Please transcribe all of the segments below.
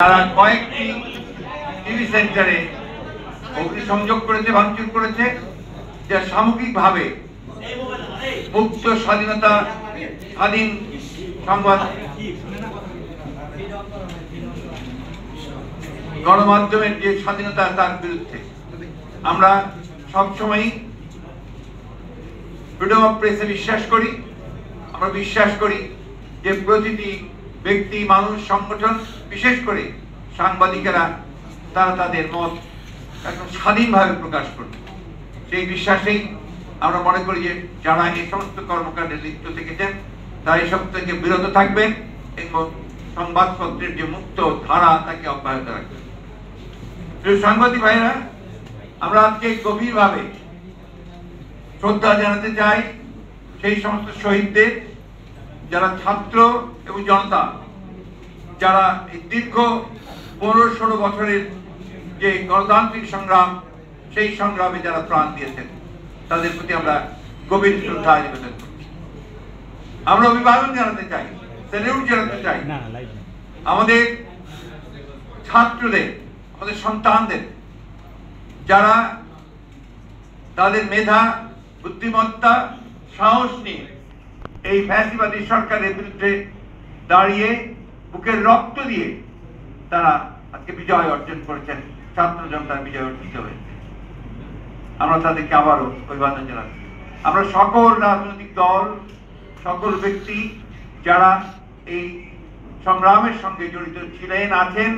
তারা কয়েকটি টিভি সেন্টারে অগ্নিসংযোগ করেছে, ভাঙচুর করেছে, যা সামগ্রিকভাবে মুক্ত স্বাধীনতা, স্বাধীন সংবাদ, গণমাধ্যমের যে স্বাধীনতা তার বিরুদ্ধে। আমরা সবসময় ফ্রিডম অফ প্রেসে বিশ্বাস করি। আমরা বিশ্বাস করি যে প্রতিটি ব্যক্তি, মানুষ, সংগঠন, বিশেষ করে সাংবাদিকেরা তারা তাদের মত একদম স্বাধীনভাবে প্রকাশ করবে। সেই বিশ্বাসেই আমরা মনে করি যে যারা এই সমস্ত কর্মকাণ্ডে লিপ্ত থেকেছেন তারা এসব থেকে বিরত থাকবেন এবং সংবাদপত্রের যে মুক্ত ধারা তাকে অব্যাহত রাখবেন। সাংবাদিক ভাইরা, আমরা আজকে গভীরভাবে শ্রদ্ধা জানাতে চাই সেই সমস্ত শহীদদের, যারা ছাত্র এবং জনতা, যারা এই দীর্ঘ 15-16 বছরের যে গণতান্ত্রিক সংগ্রাম, সেই সংগ্রামে যারা প্রাণ দিয়েছেন, তাদের প্রতি আমরা গভীর শ্রদ্ধা নিবেদন করছি। আমরা অভিবাদন জানাতে চাই, স্যালিউট জানাতে চাই আমাদের ছাত্রদের, আমাদের সন্তানদের, যারা তাদের মেধা, বুদ্ধিমত্তা, সাহস নিয়ে এই ফ্যাসিবাদী সরকারের বিরুদ্ধে দাঁড়িয়ে বুকের রক্ত দিয়ে তারা আজকে বিজয় অর্জন করেছেন, ছাত্র জনতার বিজয় অর্জিত হয়েছে। আমরা তাদেরকে আবারও অভিবাদন জানাচ্ছি। আমরা সকল রাজনৈতিক দল, সকল ব্যক্তি যারা এই সংগ্রামের সঙ্গে জড়িত ছিলেন, আছেন,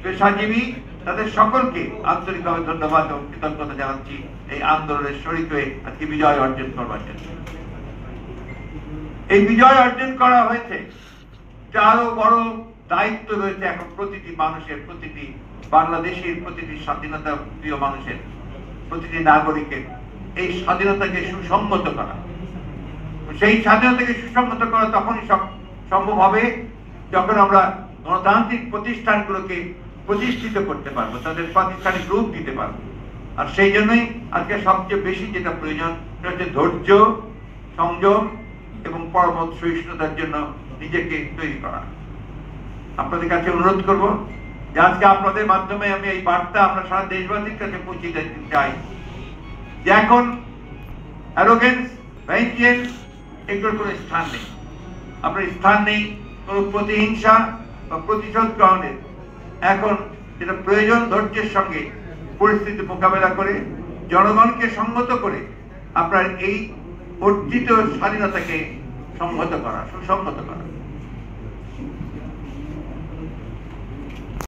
পেশাজীবী, তাদের সকলকে আন্তরিকভাবে ধন্যবাদ এবং কৃতজ্ঞতা জানাচ্ছি এই আন্দোলনের শরীক হয়ে আজকে বিজয় অর্জন করবার জন্য। এই বিজয় অর্জন করা হয়েছে, আরো বড় দায়িত্ব রয়েছে এখন প্রতিটি মানুষের, প্রতিটি বাংলাদেশের, প্রতিটি স্বাধীনতা প্রিয় মানুষের, প্রতিটি নাগরিকের এই স্বাধীনতাকে সুসংগত করা। সেই স্বাধীনতাকে সুসংগত করা তখনই সম্ভব হবে যখন আমরা গণতান্ত্রিক প্রতিষ্ঠানগুলোকে প্রতিষ্ঠিত করতে পারবো, তাদের প্রাতিষ্ঠানিক রূপ দিতে পারবো। আর সেই জন্যই আজকে সবচেয়ে বেশি যেটা প্রয়োজন সেটা হচ্ছে ধৈর্য, সংযম এবং পরমত সহিষ্ণুতার জন্য নিজেকে তৈরি করা। আপনাদের কাছে অনুরোধ করব যে আজকে আপনাদের মাধ্যমে আমি এই বার্তা আমরা সারা দেশবাসীর কাছে পৌঁছে দিতে চাই যে এখন অ্যারোগেন্স, ভেঞ্জেন্স এগুলোর কোনো স্থান নেই। আপনার স্থান নেই কোনো প্রতিহিংসা বা প্রতিশোধ গ্রহণের। এখন যেটা প্রয়োজন, ধৈর্যের সঙ্গে পরিস্থিতি মোকাবেলা করে জনগণকে সংহত করে আপনার এই অর্জিত স্বাধীনতাকে সংহত করা, সুসংহত করা।